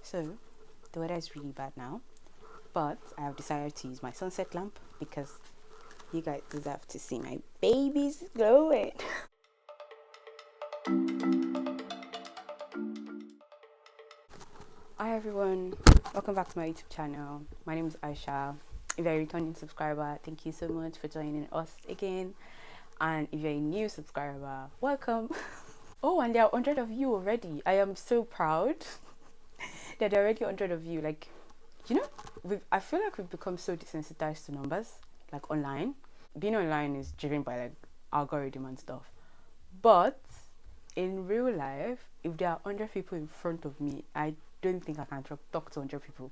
So, the weather is really bad now, but I have decided to use my sunset lamp because you guys deserve to see my babies glowing. Hi everyone, welcome back to my YouTube channel. My name is Aisha. If you're a returning subscriber, thank you so much for joining us again. And if you're a new subscriber, welcome. Oh, and there are 100 of you already. I am so proud that there are already 100 of you. Like, you know, I feel like we've become so desensitized to numbers, like online. Being online is driven by like algorithm and stuff. But in real life, if there are 100 people in front of me, I don't think I can talk to 100 people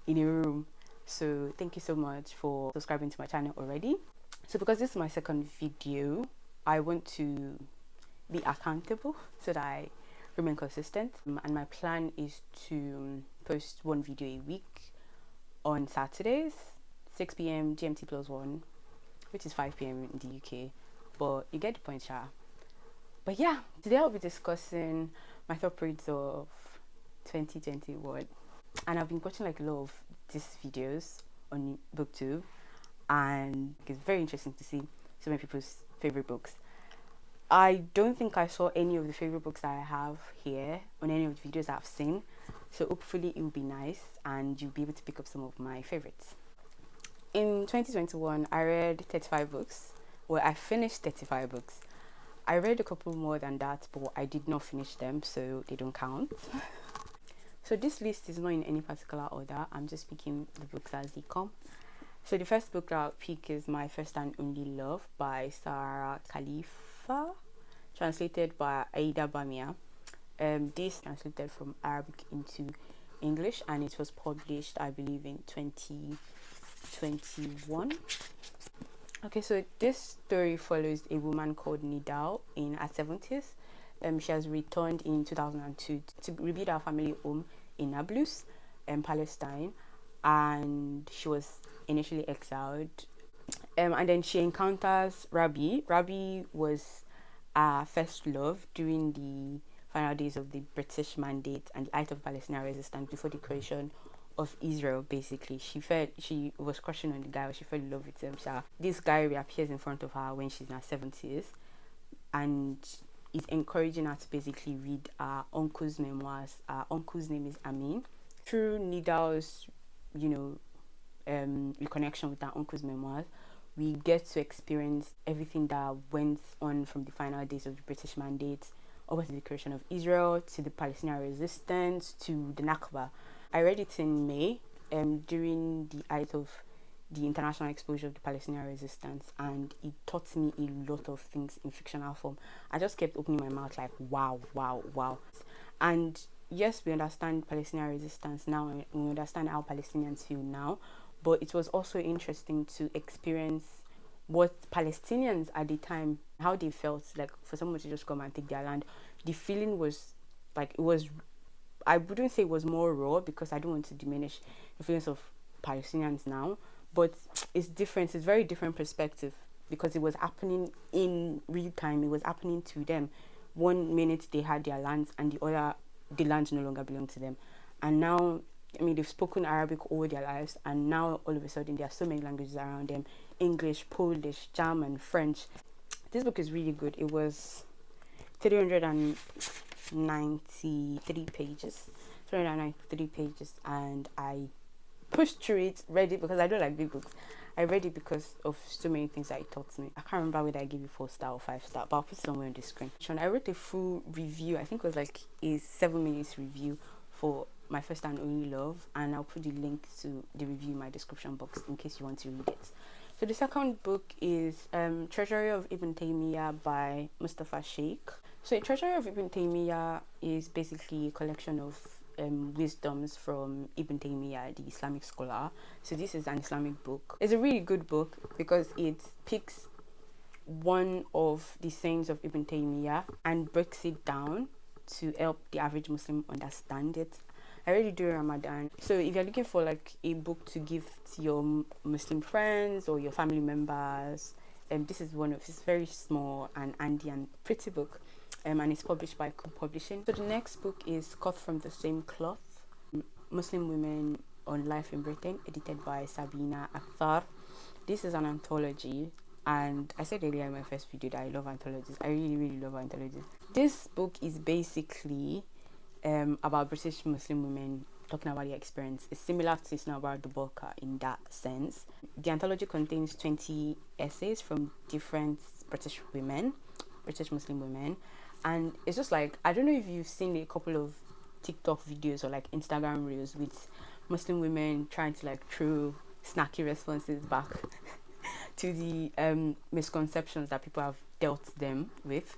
in a room. So thank you so much for subscribing to my channel already. So because this is my second video, I want to be accountable so that I remain consistent. And my plan is to post one video a week on Saturdays, 6 p.m. GMT plus 1, which is 5 p.m. in the UK. But you get the point, Sha. But yeah, today I'll be discussing my top reads of 2021. And I've been watching like a lot of these videos on BookTube, and it's very interesting to see so many people's favorite books. I don't think I saw any of the favorite books that I have here on any of the videos I've seen, so hopefully it will be nice and you'll be able to pick up some of my favorites. In 2021, I read 35 books. Well, I finished 35 books. I read a couple more than that, but I did not finish them, so they don't count. So this list is not in any particular order. I'm just picking the books as they come. So the first book that I'll pick is My First and Only Love by Sarah Khalifa, translated by Aida Bamia. This translated from Arabic into English, and it was published, I believe, in 2021. Okay, so this story follows a woman called Nidal in her 70s. She has returned in 2002 to rebuild her family home in Nablus, Palestine, and she was initially exiled. And then she encounters Rabi. Rabi was her first love during the final days of the British Mandate and the height of Palestinian resistance before the creation of Israel. Basically, she was crushing on the guy, or she fell in love with him. So this guy reappears in front of her when she's in her 70s, and is encouraging her to basically read her uncle's memoirs. Her uncle's name is Amin. Through Nidal's, reconnection with her uncle's memoirs, we get to experience everything that went on from the final days of the British Mandate over to the creation of Israel, to the Palestinian resistance, to the Nakba. I read it in May, during the height of the international exposure of the Palestinian resistance, and it taught me a lot of things in fictional form. I just kept opening my mouth like, wow. And yes, we understand Palestinian resistance now, and we understand how Palestinians feel now, but it was also interesting to experience what Palestinians at the time, how they felt, like for someone to just come and take their land. The feeling was like, I wouldn't say it was more raw, because I don't want to diminish the feelings of Palestinians now, but it's different. It's very different perspective, because it was happening in real time. It was happening to them. One minute they had their lands, and the other, the lands no longer belong to them. And now, I mean, they've spoken Arabic all their lives, and now all of a sudden there are so many languages around them: English, Polish, German, French. This book is really good. It was 393 pages. 393 pages, and I pushed through it, read it, because I don't like big books. I read it because of so many things that it taught me. I can't remember whether I gave it 4-star or 5-star, but I'll put it somewhere on the screen. I wrote a full review. I think it was like a 7 minutes review for My First and Only Love, and I'll put the link to the review in my description box in case you want to read it. So the second book is Treasury of Ibn Taymiyyah by Mustafa Sheikh. So Treasury of Ibn Taymiyyah is basically a collection of wisdoms from Ibn Taymiyyah, the Islamic scholar. So this is an Islamic book. It's a really good book because it picks one of the sayings of Ibn Taymiyyah and breaks it down to help the average Muslim understand it. I read it during Ramadan. So if you're looking for like a book to give to your Muslim friends or your family members, this is one of, it's very small and handy and pretty book. And it's published by Publishing. So the next book is Cut from the Same Cloth Muslim Women on Life in Britain, edited by Sabina Akhtar. This is an anthology, and I said earlier in my first video that I love anthologies. I really, really love anthologies. This book is basically about British Muslim women talking about their experience. It's similar to It's Not About the Burqa in that sense. The anthology contains 20 essays from different British Muslim women, and it's just like, I don't know if you've seen a couple of TikTok videos or like Instagram reels with Muslim women trying to like throw snacky responses back to the misconceptions that people have dealt them with.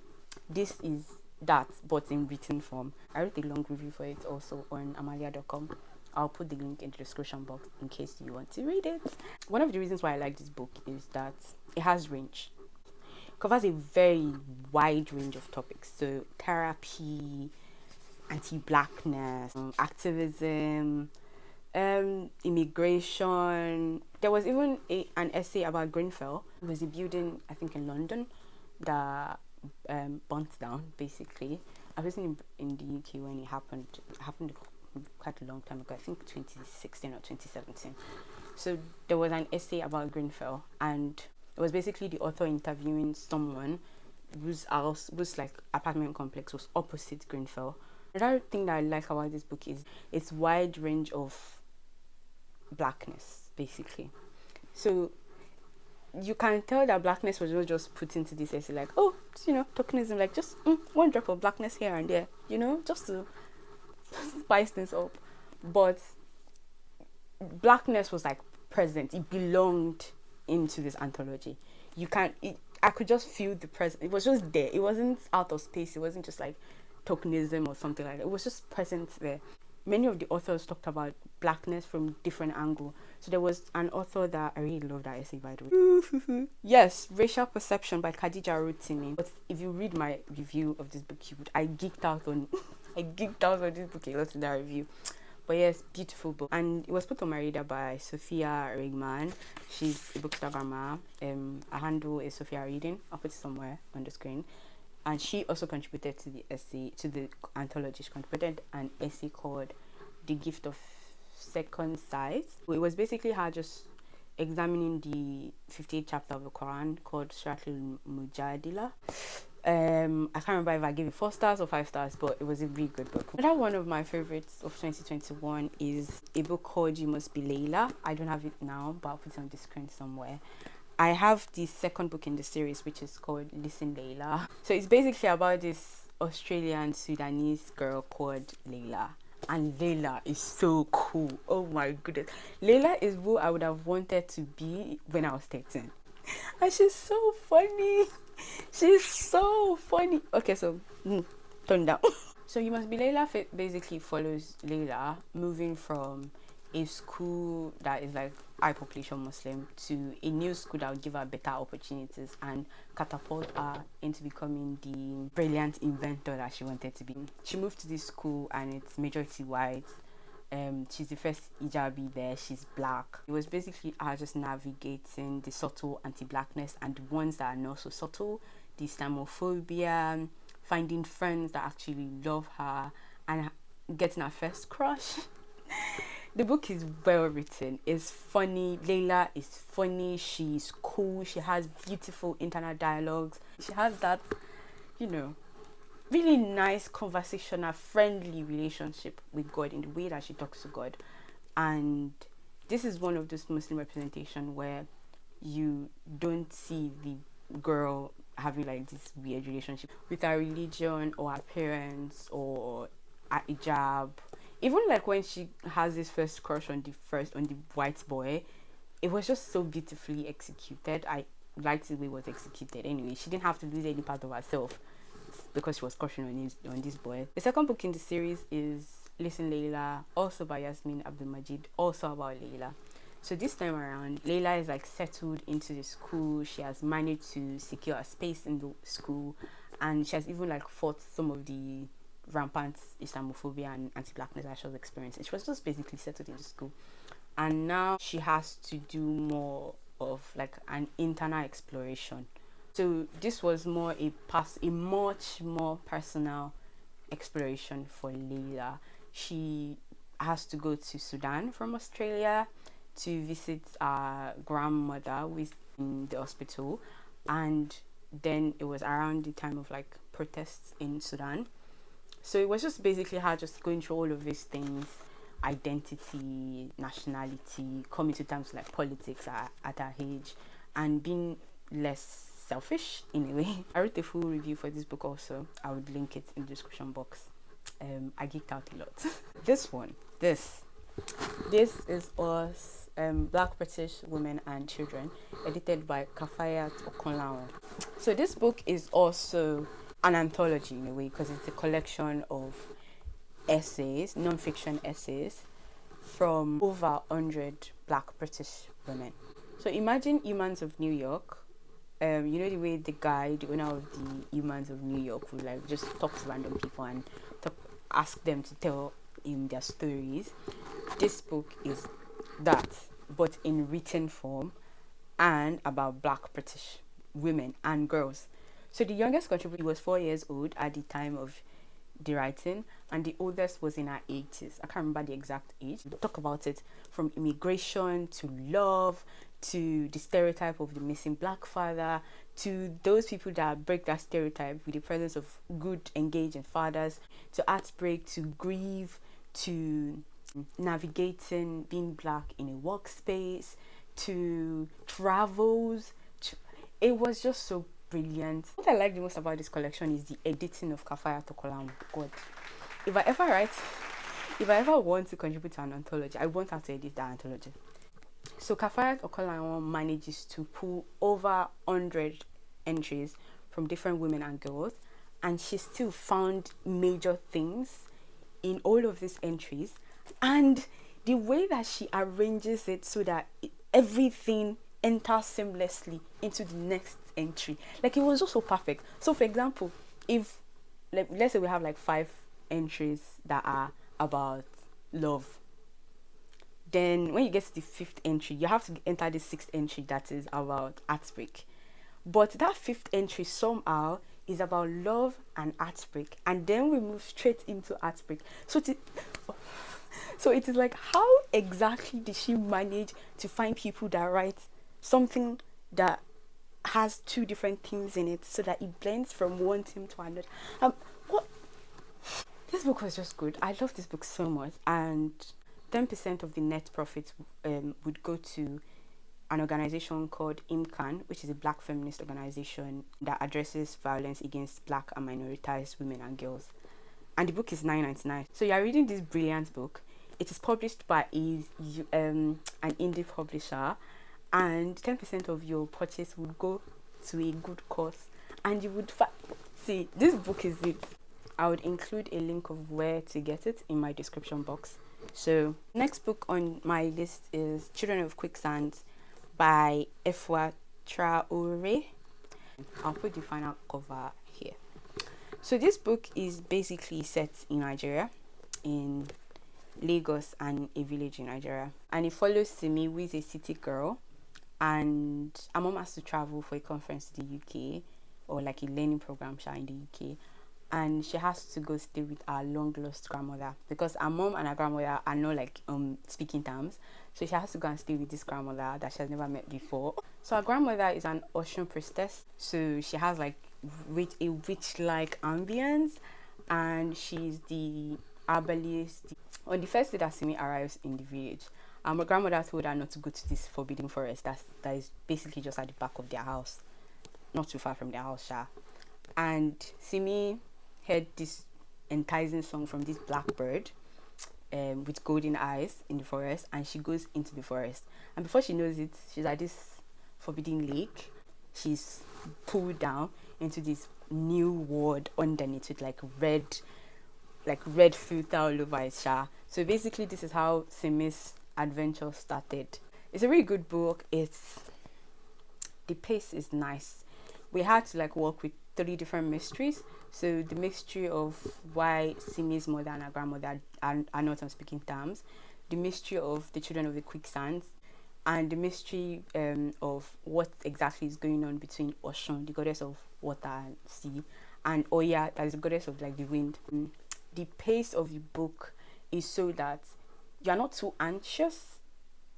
This is that, but in written form. I wrote a long review for it also on amalia.com. I'll put the link in the description box in case you want to read it. One of the reasons why I like this book is that it has range. It covers a very wide range of topics. So therapy, anti-blackness, activism, immigration. There was even an essay about Grenfell. It was a building, I think, in London that burnt down, basically. I was in the UK when it happened. It happened quite a long time ago, I think 2016 or 2017. So there was an essay about Grenfell, and it was basically the author interviewing someone whose house, whose like apartment complex was opposite Grenfell. Another thing that I like about this book is its wide range of blackness, basically. So you can tell that blackness was not just put into this essay like, oh, you know, tokenism, like just one drop of blackness here and there, you know, just to spice things up. But blackness was like present. It belonged into this anthology. I could just feel the presence. It was just there. It wasn't out of space. It wasn't just like tokenism or something like that. It was just present there. Many of the authors talked about blackness from different angles. So there was an author that I really love that essay, by the way. Yes, Racial Perception by Khadija Rotimi. But if you read my review of this book, I geeked out on this book a lot in that review. But yes, beautiful book. And it was put on my radar by Sophia Regman. She's a bookstagrammer. Her handle is Sophia Reading. I'll put it somewhere on the screen. And she also contributed to the essay, to the anthology. She contributed an essay called The Gift of Second Sight. It was basically her just examining the 58th chapter of the Quran called Suratul Mujadila. I can't remember if I gave it 4 stars or 5 stars, but it was a really good book. Another one of my favorites of 2021 is a book called You Must Be Layla. I don't have it now, but I'll put it on the screen somewhere. I have the second book in the series, which is called Listen Layla. So it's basically about this Australian Sudanese girl called Layla. And Layla is so cool. Oh my goodness. Layla is who I would have wanted to be when I was 13. And she's so funny. She's so funny. Okay, so turn down. So You Must Be Layla basically follows Layla moving from a school that is like high population Muslim to a new school that will give her better opportunities and catapult her into becoming the brilliant inventor that she wanted to be. She moved to this school and it's majority white. She's the first hijabi there. She's black. It was basically her just navigating the subtle anti-blackness and the ones that are not so subtle, the Islamophobia, finding friends that actually love her, and getting her first crush. The book is well written. It's funny. Layla is funny. She's cool. She has beautiful internal dialogues. She has that, you know, really nice conversational, friendly relationship with God in the way that she talks to God. And this is one of those Muslim representation where you don't see the girl having like this weird relationship with her religion or her parents or her hijab. Even like when she has this first crush on the white boy, it was just so beautifully executed. I liked the way it was executed. Anyway, she didn't have to lose any part of herself because she was crushing on this boy. The second book in the series is Listen Layla, also by Yasmin Abdul Majid, also about Layla. So this time around, Layla is like settled into the school. She has managed to secure a space in the school, and she has even like fought some of the rampant Islamophobia and anti-blackness that she was experiencing. She was just basically settled in the school, and now she has to do more of like an internal exploration. So this was more a much more personal exploration for Layla. has to go to Sudan from Australia to visit our grandmother who is in the hospital. And then it was around the time of like protests in Sudan. So it was just basically her just going through all of these things, identity, nationality, coming to terms with like politics at her age, and being less selfish in a way. I wrote a full review for this book also. I would link it in the description box. I geeked out a lot. This is us, Black British Women and Children, edited by Kafayat Okonlawon. So this book is also an anthology in a way, because it's a collection of essays, non-fiction essays, from over 100 Black British women. So imagine Humans of New York. You know the way the guy, the owner of the Humans of New York, would like just talk to random people and ask them to tell him their stories. This book is that, but in written form, and about Black British women and girls. So the youngest contributor was 4 years old at the time of the writing, and the oldest was in her 80s. I can't remember the exact age. We talk about it from immigration to love to the stereotype of the missing Black father to those people that break that stereotype with the presence of good engaging fathers, to heartbreak, to grief, to navigating being Black in a workspace, to travels. It was just so brilliant. What I like the most about this collection is the editing of Kafayat Okonlawon. God, if I ever want to contribute to an anthology, I want her to edit that anthology. So Kafayat Okonlawon manages to pull over 100 entries from different women and girls, and she still found major things in all of these entries, and the way that she arranges it so that everything enters seamlessly into the next entry, like it was just so perfect. So for example, if let's say we have like 5 entries that are about love, then when you get to the 5th entry, you have to enter the 6th entry that is about heartbreak. But that 5th entry somehow is about love and heartbreak, and then we move straight into heartbreak. So it is like, how exactly did she manage to find people that write something that has 2 different themes in it so that it blends from one theme to another? What? This book was just good. I love this book so much, and 10% of the net profits would go to an organization called IMCAN, which is a Black feminist organization that addresses violence against Black and minoritized women and girls. And the book is $9.99. So you are reading this brilliant book. It is published by an indie publisher, and 10% of your purchase would go to a good cause. And you would see, this book is it. I would include a link of where to get it in my description box. So next book on my list is Children of Quicksands by Efwa Traore. I'll put the final cover here. So this book is basically set in Nigeria, in Lagos and a village in Nigeria, and it follows Simi, who is a city girl, and her mom has to travel for a conference to the UK, or like a learning program in the UK, and she has to go stay with her long lost grandmother, because her mom and her grandmother are not like speaking terms. So she has to go and stay with this grandmother that she has never met before. So her grandmother is an Ocean priestess, so she has like a witch-like ambience, and she's the herbalist. On the first day that Simi arrives in the village, my grandmother told her not to go to this forbidden forest that is basically just at the back of their house, not too far from their house, and Simi heard this enticing song from this blackbird with golden eyes in the forest, and she goes into the forest, and before she knows it, she's at this forbidden lake. She's pulled down into this new world underneath with like red filter all over it. So basically this is how Simi's adventure started. It's a really good book. The pace is nice. We had to like work with 3 different mysteries. So the mystery of why Simi's mother and her grandmother are not on speaking terms, the mystery of the children of the quicksands, and the mystery of what exactly is going on between Oshun, the goddess of water and sea, and Oya, that is the goddess of like the wind. The pace of the book is so that you're not too anxious,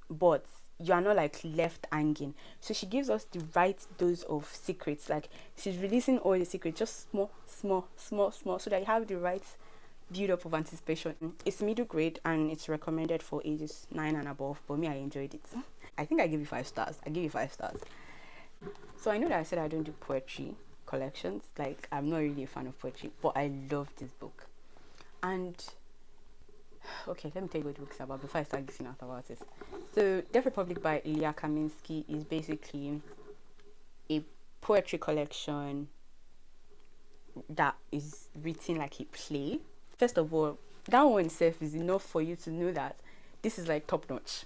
but you are not like left hanging. So she gives us the right dose of secrets. Like she's releasing all the secrets, just small, so that you have the right build up of anticipation. It's middle grade and it's recommended for ages 9 and above, but me, I enjoyed it. I think I give you 5 stars. I give you 5 stars. So I know that I said I don't do poetry collections. Like I'm not really a fan of poetry, but I love this book. And okay, let me tell you what the book is about before I start geeking out about it. So Death Republic by Ilya Kaminsky is basically a poetry collection that is written like a play. First of all, that one itself is enough for you to know that this is like top notch.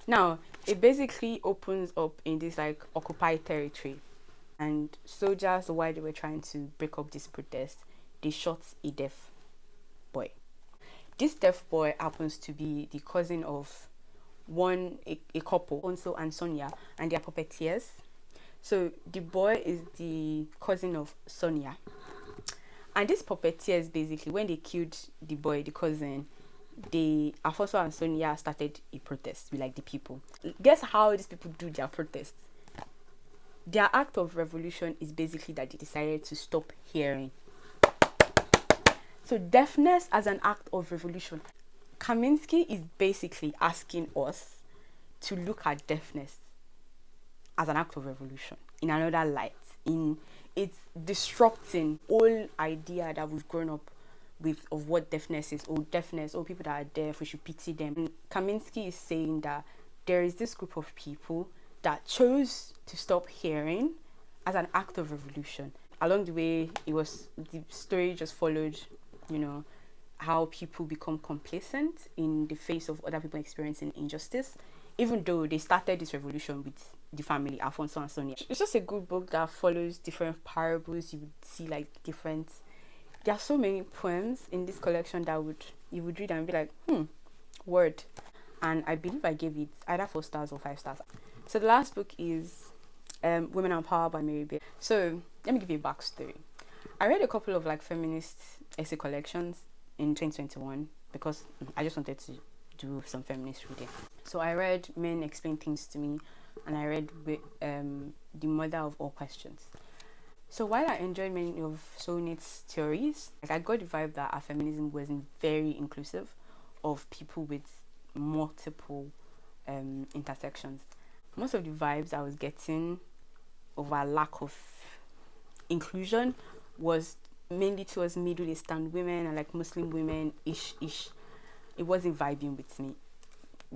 Now, it basically opens up in this like occupied territory, and soldiers, while they were trying to break up this protest, they shot a deaf boy. This deaf boy happens to be the cousin of a couple, Onso and Sonia, and they're puppeteers. So the boy is the cousin of Sonia. And these puppeteers, basically, when they killed the boy, the cousin, Afonso and Sonia started a protest with like the people. Guess how these people do their protest? Their act of revolution is basically that they decided to stop hearing. So deafness as an act of revolution. Kaminsky is basically asking us to look at deafness as an act of revolution in another light. It's disrupting all idea that we've grown up with of what deafness is. People that are deaf, we should pity them. And Kaminsky is saying that there is this group of people that chose to stop hearing as an act of revolution. Along the way, the story just followed, how people become complacent in the face of other people experiencing injustice, even though they started this revolution with the family, Afonso and Sonia. It's just a good book that follows different parables. You would see like different. There are so many poems in this collection that you would read and be like, word. And I believe I gave it either 4 stars or 5 stars. So the last book is Women and Power by Mary Beard. So let me give you a backstory. I read a couple of like feminist essay collections in 2021 because I just wanted to do some feminist reading. So I read Men Explain Things to Me, and I read The Mother of All Questions. So while I enjoyed many of Soulmate's theories, I got the vibe that our feminism wasn't very inclusive of people with multiple intersections. Most of the vibes I was getting of our lack of inclusion was mainly towards Middle Eastern women and like Muslim women ish. It wasn't vibing with me.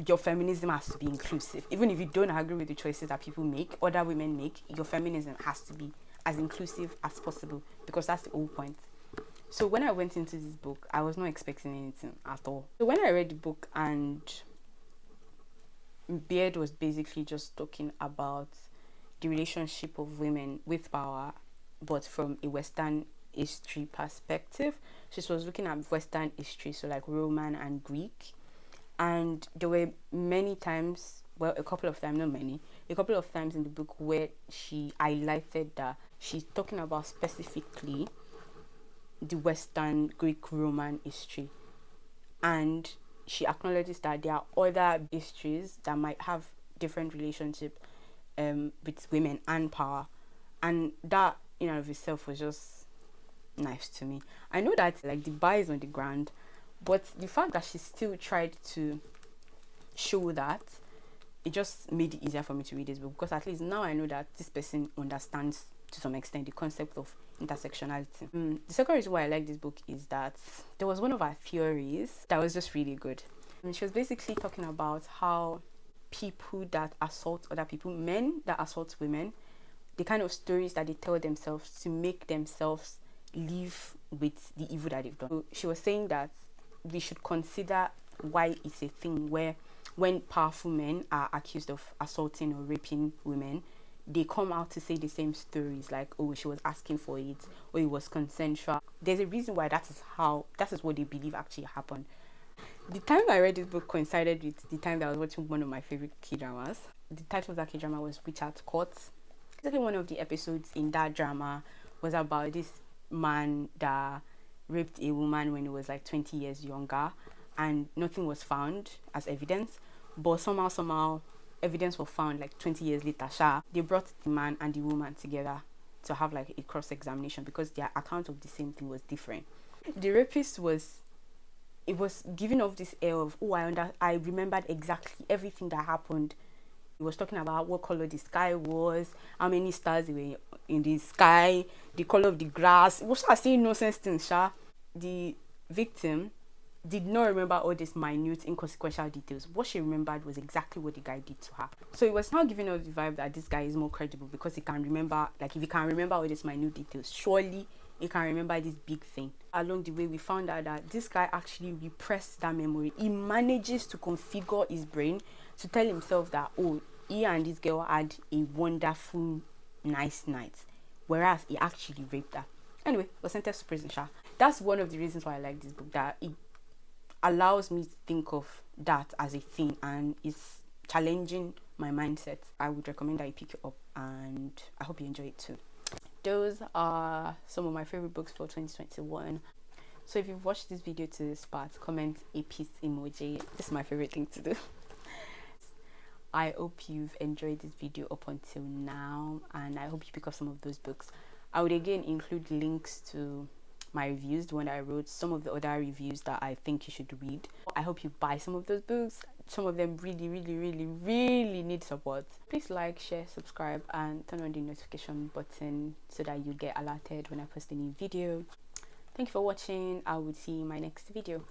Your feminism has to be inclusive. Even if you don't agree with the choices that people make, other women make, your feminism has to be as inclusive as possible, because that's the whole point. So when I went into this book, I was not expecting anything at all. So when I read the book, and Beard was basically just talking about the relationship of women with power, but from a Western history perspective. She was looking at Western history, so like Roman and Greek. And there were many times, a couple of times in the book where she highlighted that she's talking about specifically the Western Greek Roman history. And she acknowledges that there are other histories that might have different relationship with women and power. And that in and of itself was just nice to me. I know that like the bar is on the ground, but the fact that she still tried to show that, it just made it easier for me to read this book, because at least now I know that this person understands to some extent the concept of intersectionality. The second reason why I like this book is that there was one of our theories that was just really good. And she was basically talking about how people that assault other people, men that assault women, the kind of stories that they tell themselves to make themselves live with the evil that they've done. So she was saying that we should consider why it's a thing where when powerful men are accused of assaulting or raping women, they come out to say the same stories, like, oh, she was asking for it, or it was consensual. There's a reason why that is what they believe actually happened. The time I read this book coincided with the time that I was watching one of my favorite K-dramas. The title of that K-drama was Witch at Court. Exactly, one of the episodes in that drama was about this man that raped a woman when he was like 20 years younger, and nothing was found as evidence. But somehow, evidence was found like 20 years later. They brought the man and the woman together to have like a cross-examination because their account of the same thing was different. The rapist was giving off this air of, oh, I remembered exactly everything that happened. He was talking about what color the sky was, how many stars were in the sky, the color of the grass. It was saying nonsense things, sha. The victim did not remember all these minute, inconsequential details. What she remembered was exactly what the guy did to her. So it was now giving us the vibe that this guy is more credible because he can remember, like if he can remember all these minute details, surely he can remember this big thing. Along the way, we found out that this guy actually repressed that memory. He manages to configure his brain to tell himself that, oh, he and this girl had a wonderful, nice night, whereas he actually raped her. Anyway, was sentenced to prison, sha. That's one of the reasons why I like this book, that it allows me to think of that as a thing and it's challenging my mindset. I would recommend that you pick it up and I hope you enjoy it too. Those are some of my favorite books for 2021. So if you've watched this video to this part, comment a peace emoji. This is my favorite thing to do. I hope you've enjoyed this video up until now and I hope you pick up some of those books. I would again include links to my reviews, the one that I wrote, some of the other reviews that I think you should read. I hope you buy some of those books. Some of them really need support. Please like, share, subscribe and turn on the notification button so that you get alerted when I post a new video. Thank you for watching. I will see you in my next video.